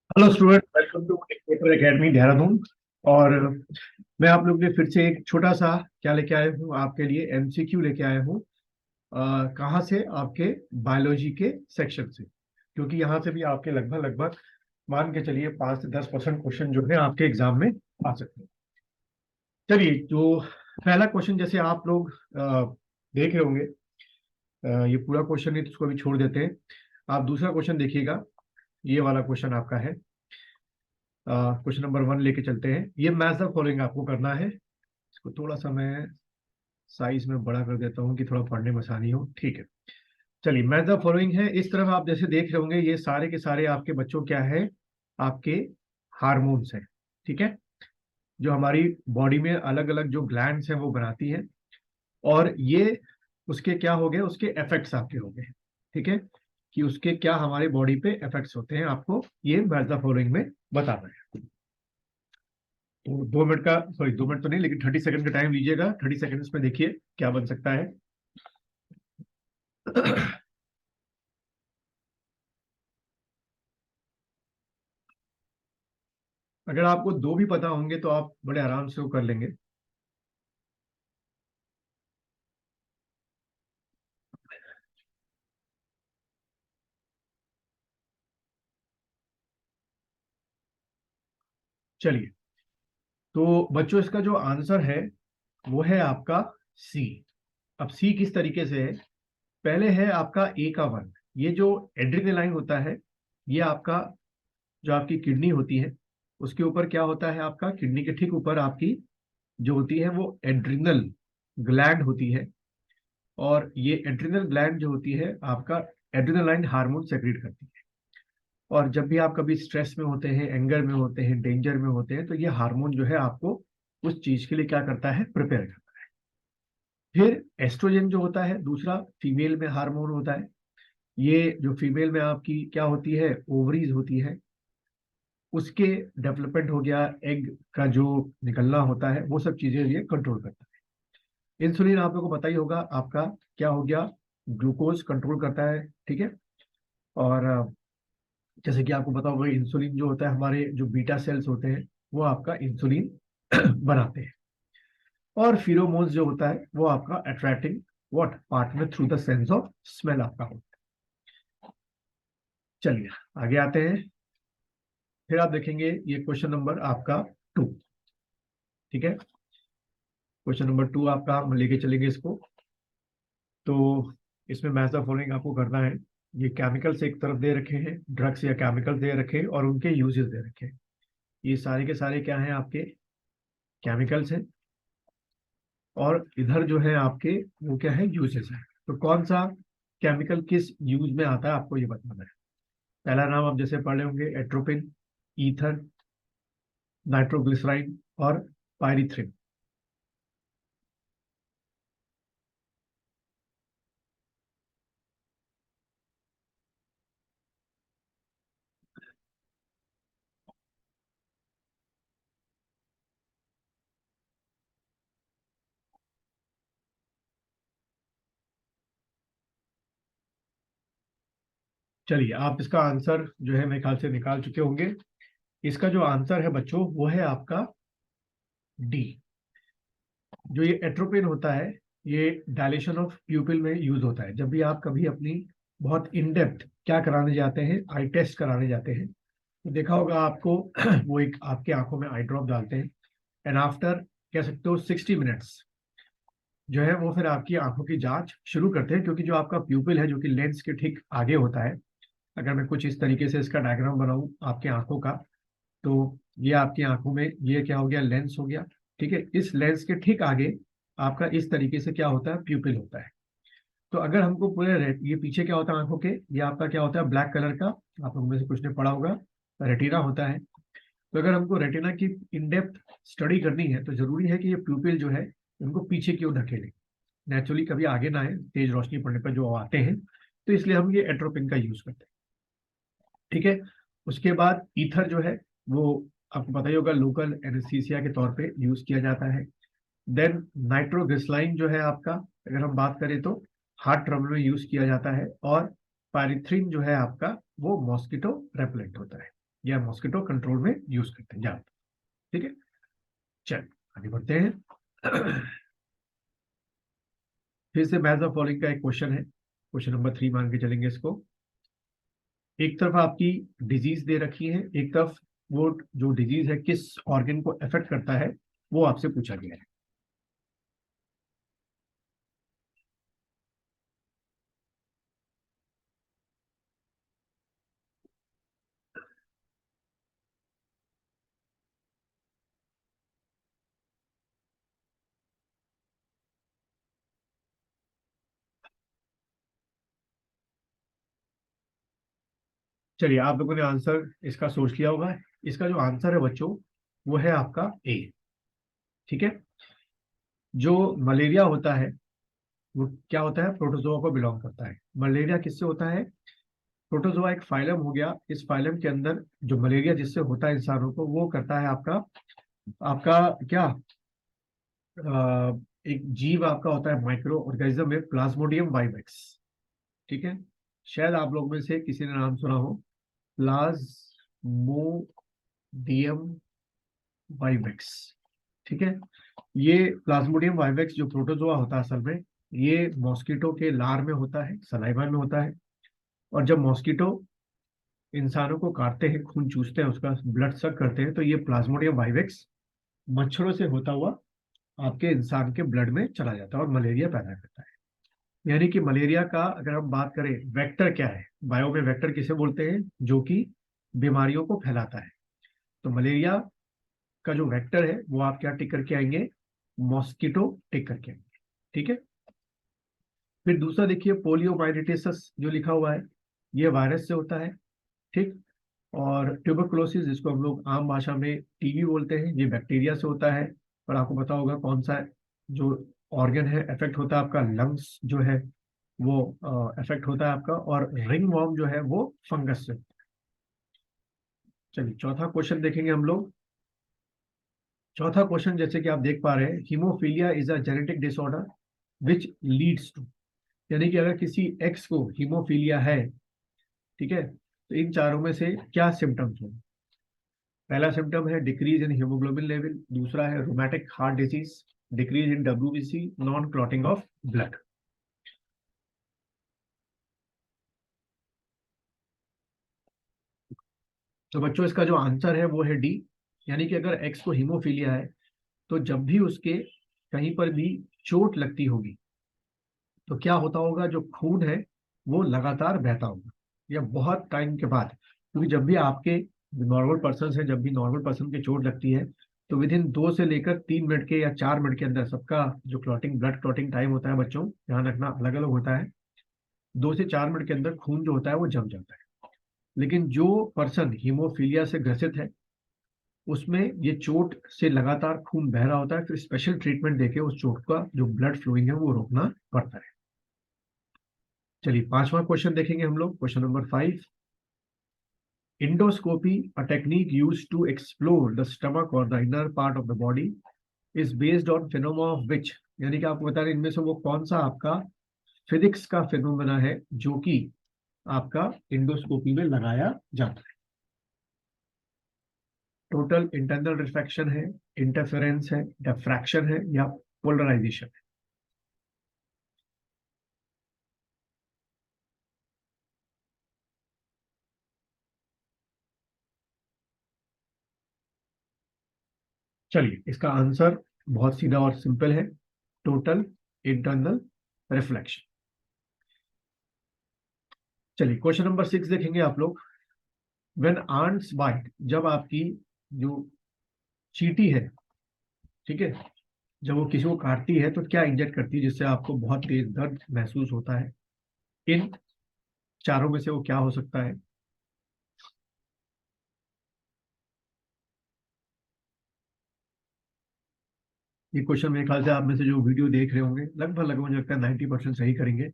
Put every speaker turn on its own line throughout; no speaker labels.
Hello student, welcome to paper academy Dehradun. और मैं आप लोग के फिर से एक छोटा सा क्या लेके आया हूँ आपके लिए, एमसीक्यू लेके आया हूँ। कहाँ से? आपके बायोलॉजी के सेक्शन से, क्योंकि यहाँ से भी आपके लगभग लगभग मान के चलिए 5 से 10% क्वेश्चन जो है आपके एग्जाम में आ सकते हैं। चलिए, जो पहला क्वेश्चन जैसे आप लोग देख रहे होंगे, ये पूरा क्वेश्चन नहीं तो उसको भी छोड़ देते हैं। आप दूसरा क्वेश्चन देखिएगा, ये वाला क्वेश्चन आपका है। क्वेश्चन नंबर 1 लेके चलते हैं। ये मैच द फॉलोइंग आपको करना है। इसको थोड़ा सा मैं साइज में बड़ा कर देता हूँ कि थोड़ा पढ़ने में आसानी हो। ठीक है, चलिए, मैच द फॉलोइंग है। इस तरफ आप जैसे देख रहे होंगे, ये सारे के सारे आपके बच्चों क्या है, आपके हार्मोन्स हैं। ठीक है, जो हमारी बॉडी में अलग अलग जो ग्लैंड्स हैं वो बनाती हैं। और ये उसके क्या हो गए, उसके इफेक्ट्स आपके हो गए। ठीक है, कि उसके क्या हमारे बॉडी पे इफेक्ट्स होते हैं, आपको ये मैच द फॉलोइंग में बताना है। तो 2 मिनट का, सॉरी 2 मिनट तो नहीं, लेकिन 30 सेकंड का टाइम लीजिएगा। 30 सेकंड्स में देखिए क्या बन सकता है। अगर आपको दो भी पता होंगे तो आप बड़े आराम से वो कर लेंगे। चलिए, तो बच्चों इसका जो आंसर है वो है आपका सी। अब सी किस तरीके से है? पहले है आपका ए का वर्ग। ये जो एड्रिनलाइन होता है, ये आपका जो आपकी किडनी होती है उसके ऊपर क्या होता है, आपका किडनी के ठीक ऊपर आपकी जो होती है वो एड्रिनल ग्लैंड होती है। और ये एड्रिनल ग्लैंड जो होती है आपका एड्रिनलाइन हार्मोन सेक्रेट करती है। और जब भी आप कभी स्ट्रेस में होते हैं, एंगर में होते हैं, डेंजर में होते हैं, तो ये हार्मोन जो है आपको उस चीज के लिए क्या करता है, प्रिपेयर करता है। फिर एस्ट्रोजन जो होता है, दूसरा फीमेल में हार्मोन होता है। ये जो फीमेल में आपकी क्या होती है, ओवरीज होती है, उसके डेवलपमेंट हो गया, एग का जो निकलना होता है, वो सब चीजें ये कंट्रोल करता है। इंसुलिन आप लोगों को पता ही होगा, आपका क्या हो गया, ग्लूकोज कंट्रोल करता है। ठीक है, और जैसे कि आपको पता होगा, इंसुलिन जो होता है, हमारे जो बीटा सेल्स होते हैं वो आपका इंसुलिन बनाते हैं। और फिरोमोन्स जो होता है वो आपका attracting what partner through the sense of smell आपका होता है। चलिए आगे आते हैं। फिर आप देखेंगे ये क्वेश्चन नंबर आपका 2। ठीक है, क्वेश्चन नंबर 2 आपका हम लेके चलेंगे इसको। तो इसमें मैच द फॉलोइंग आपको करना है। ये केमिकल्स एक तरफ दे रखे हैं, ड्रग्स या केमिकल्स दे रखे हैं, और उनके यूजेस दे रखे हैं। ये सारे के सारे क्या हैं, आपके केमिकल्स हैं। और इधर जो है आपके वो क्या है, यूजेस है। तो कौन सा केमिकल किस यूज में आता है आपको ये बताना है। पहला नाम आप जैसे पढ़े होंगे, एट्रोपिन, ईथर, नाइट्रोग्लिसराइड और पायरीथ्रिन। चलिए, आप इसका आंसर जो है मेरे ख्याल से निकाल चुके होंगे। इसका जो आंसर है बच्चों वो है आपका डी। जो ये एट्रोपिन होता है, ये डायलेशन ऑफ प्यूपिल में यूज होता है। जब भी आप कभी अपनी बहुत इन डेप्थ क्या कराने जाते हैं, आई टेस्ट कराने जाते हैं, तो देखा होगा आपको वो एक आपके आंखों में आई ड्रॉप डालते हैं। एंड आफ्टर कह सकते हो 60 मिनट्स जो है वो फिर आपकी आंखों की जांच शुरू करते हैं। क्योंकि जो आपका प्यूपिल है जो कि लेंस के ठीक आगे होता है, अगर मैं कुछ इस तरीके से इसका डायग्राम बनाऊं आपके आंखों का, तो ये आपकी आंखों में ये क्या हो गया, लेंस हो गया। ठीक है, इस लेंस के ठीक आगे आपका इस तरीके से क्या होता है, प्यूपिल होता है। तो अगर हमको पूरे ये पीछे क्या होता है आंखों के, ये आपका क्या होता है, ब्लैक कलर का, आप लोगों में से कुछ ने पढ़ा होगा, रेटिना होता है। तो अगर हमको रेटिना की इन डेप्थ स्टडी करनी है तो जरूरी है कि ये प्यूपिल जो है इनको पीछे क्यों ढकेले, नेचुरली कभी आगे ना आए, तेज रोशनी पड़ने पर जो आते हैं। तो इसलिए हम ये एट्रोपिन का यूज करते हैं। ठीक है, उसके बाद ईथर जो है वो आपको पता ही होगा, लोकल एनेस्थीसिया के तौर पे यूज किया जाता है। देन नाइट्रोग्लिसराइन जो है आपका, अगर हम बात करें तो हार्ट ट्रबल में यूज किया जाता है। और पायरिथ्रिन जो है आपका वो मॉस्किटो रेपेलेंट होता है। या मॉस्किटो कंट्रोल में यूज करते हैं ज्यादा। ठीक है, चल आगे बढ़ते हैं। फिर से मैथ ऑफ फॉलोइंग का एक क्वेश्चन है, क्वेश्चन नंबर 3 मान के चलेंगे इसको। एक तरफ आपकी डिजीज दे रखी है, एक तरफ वो जो डिजीज है किस ऑर्गन को अफेक्ट करता है वो आपसे पूछा गया है। चलिए, आप लोगों ने आंसर इसका सोच लिया होगा। इसका जो आंसर है बच्चों, वो है आपका ए। ठीक है, जो मलेरिया होता है वो क्या होता है, प्रोटोजोआ को बिलोंग करता है। मलेरिया किससे होता है, प्रोटोजोआ एक फाइलम हो गया। इस फाइलम के अंदर जो मलेरिया जिससे होता है इंसानों को, वो करता है आपका आपका क्या एक जीव आपका होता है माइक्रो ऑर्गेनिज्म में, प्लाज्मोडियम वाइवेक्स। ठीक है, शायद आप लोग में से किसी ने नाम सुना हो, प्लाज्मोडियम वाइवेक्स। ठीक है, ये प्लाज्मोडियम वाइवेक्स जो प्रोटोजोआ होता है असल में, ये मॉस्किटो के लार में होता है, सलाइवा में होता है। और जब मॉस्किटो इंसानों को काटते हैं, खून चूसते हैं, उसका ब्लड सक करते हैं, तो ये प्लाज्मोडियम वाइवेक्स मच्छरों से होता हुआ आपके इंसान के ब्लड में चला जाता है और मलेरिया पैदा करता है। यानी कि मलेरिया का अगर हम बात करें, वेक्टर क्या है, बायो में वेक्टर किसे बोलते हैं, जो कि बीमारियों को फैलाता है। तो मलेरिया का जो वेक्टर है वो आप क्या टिक करके आएंगे, मॉस्किटो टिक करके आएंगे। ठीक है, फिर दूसरा देखिए, पोलियोमाइलिटिस जो लिखा हुआ है, ये वायरस से होता है। ठीक, और ट्यूबरकुलोसिस जिसको हम लोग आम भाषा में टीबी बोलते हैं, ये बैक्टीरिया से होता है। और आपको पता होगा कौन सा जो ऑर्गन है अफेक्ट होता है, आपका लंग्स जो है वो अफेक्ट होता है आपका। और रिंग वॉर्म जो है वो फंगस से। चलिए चौथा क्वेश्चन देखेंगे हम लोग। चौथा क्वेश्चन जैसे कि आप देख पा रहे हैं, hemophilia is a genetic disorder which leads to, यानी कि अगर किसी एक्स को हीमोफीलिया है, ठीक है, तो इन चारों में से क्या सिम्टम्स होंगे। पहला सिम्टम है डिक्रीज इन हीमोग्लोबिन लेवल, दूसरा है rheumatic heart disease, decrease in WBC, non clotting of blood. तो बच्चों इसका जो आंसर है वो है डी, यानी कि अगर एक्स को हीमोफीलिया है तो जब भी उसके कहीं पर भी चोट लगती होगी तो क्या होता होगा, जो खून है वो लगातार बहता होगा, या बहुत टाइम के बाद। क्योंकि जब भी आपके नॉर्मल पर्सन है, जब भी नॉर्मल पर्सन की चोट लगती है, तो विद इन 2 से लेकर 3 मिनट के या 4 मिनट के अंदर सबका जो क्लॉटिंग ब्लड क्लॉटिंग टाइम होता है बच्चों, ध्यान रखना अलग अलग होता है, 2 से 4 मिनट के अंदर खून जो होता है वो जम जाता है। लेकिन जो पर्सन हीमोफीलिया से ग्रसित है, उसमें ये चोट से लगातार खून बह रहा होता है, फिर स्पेशल ट्रीटमेंट देके उस चोट का जो ब्लड फ्लोइंग है वो रोकना पड़ता है। चलिए पांचवा क्वेश्चन देखेंगे हम लोग, question number 5। Endoscopy, a technique used to explore the stomach or the inner part of the body, is based on phenomena of which, यानी कि आपको बता रहे इनमें से वो कौन सा आपका फिजिक्स का फिनोमेना है जो कि आपका इंडोस्कोपी में लगाया जाता है। टोटल इंटरनल रिफ्रैक्शन है, इंटरफेरेंस है, डिफ्रैक्शन है, या पोलराइजेशन है। चलिए इसका आंसर बहुत सीधा और सिंपल है, टोटल इंटरनल रिफ्लेक्शन। चलिए क्वेश्चन नंबर 6 देखेंगे आप लोग। व्हेन आंट्स बाइट, जब आपकी जो चींटी है, ठीक है, जब वो किसी को काटती है तो क्या इंजेक्ट करती है जिससे आपको बहुत तेज दर्द महसूस होता है। इन चारों में से वो क्या हो सकता है। ये क्वेश्चन मेरे ख्याल से आप में से जो वीडियो देख रहे होंगे लगभग लगभग मुझे लगता है 90% सही करेंगे।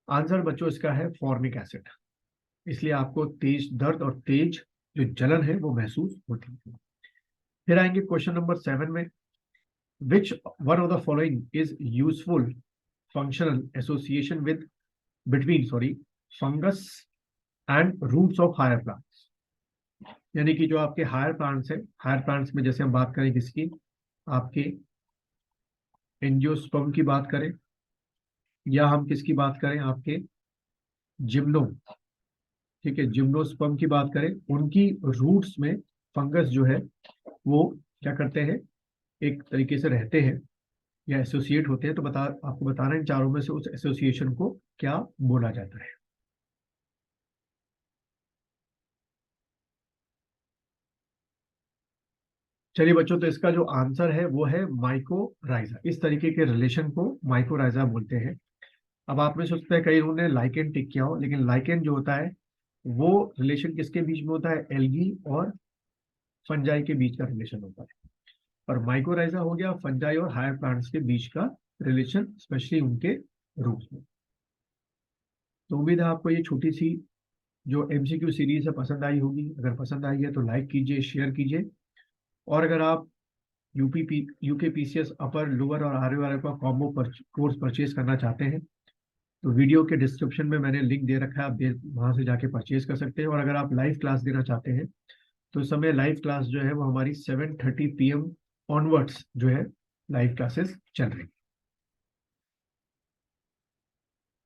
आंसर बच्चों इसका है फॉर्मिक एसिड। इसलिए आपको तेज दर्द और तेज जो जलन है वो महसूस होती है। फिर आएंगे क्वेश्चन नंबर 7 में, which one of the following is useful functional association with between fungus and roots of higher plants. यानी कि जो आपके हायर प्लांट्स है, हायर प्लांट्स में जैसे हम बात करें किसकी, आपके एंजियोस्पर्म की बात करें, या हम किसकी बात करें, आपके जिम्नो, ठीक है, जिम्नोस्पर्म की बात करें, उनकी रूट्स में फंगस जो है वो क्या करते हैं, एक तरीके से रहते हैं या एसोसिएट होते हैं। तो आपको बताना है इन चारों में से उस एसोसिएशन को क्या बोला जाता है। चलिए बच्चों, तो इसका जो आंसर है वो है माइकोराइजा। इस तरीके के रिलेशन को माइकोराइजा बोलते हैं। अब आप में से सोचते हैं कई लोगों ने लाइकेन टिक किया हो, लेकिन लाइकेन जो होता है वो रिलेशन किसके बीच में होता है, एल्गी और फंजाई के बीच का रिलेशन होता है। और माइकोराइजा हो गया फंजाई और हायर प्लांट्स के बीच का रिलेशन, स्पेशली उनके रूट्स में। तो उम्मीद है आपको ये छोटी सी जो एमसीक्यू सीरीज है पसंद आई होगी। अगर पसंद आई है तो लाइक कीजिए, शेयर कीजिए। और अगर आप यूके पीसीएस अपर लोअर और आरओआर का कॉम्बो कोर्स परचेज करना चाहते हैं तो वीडियो के डिस्क्रिप्शन में मैंने लिंक दे रखा है, आप वहां से जाके परचेज कर सकते हैं। और अगर आप लाइव क्लास देना चाहते हैं तो इस समय लाइव क्लास जो है वो हमारी 7:30 PM ऑनवर्ड्स जो है लाइव क्लासेस चल रही है।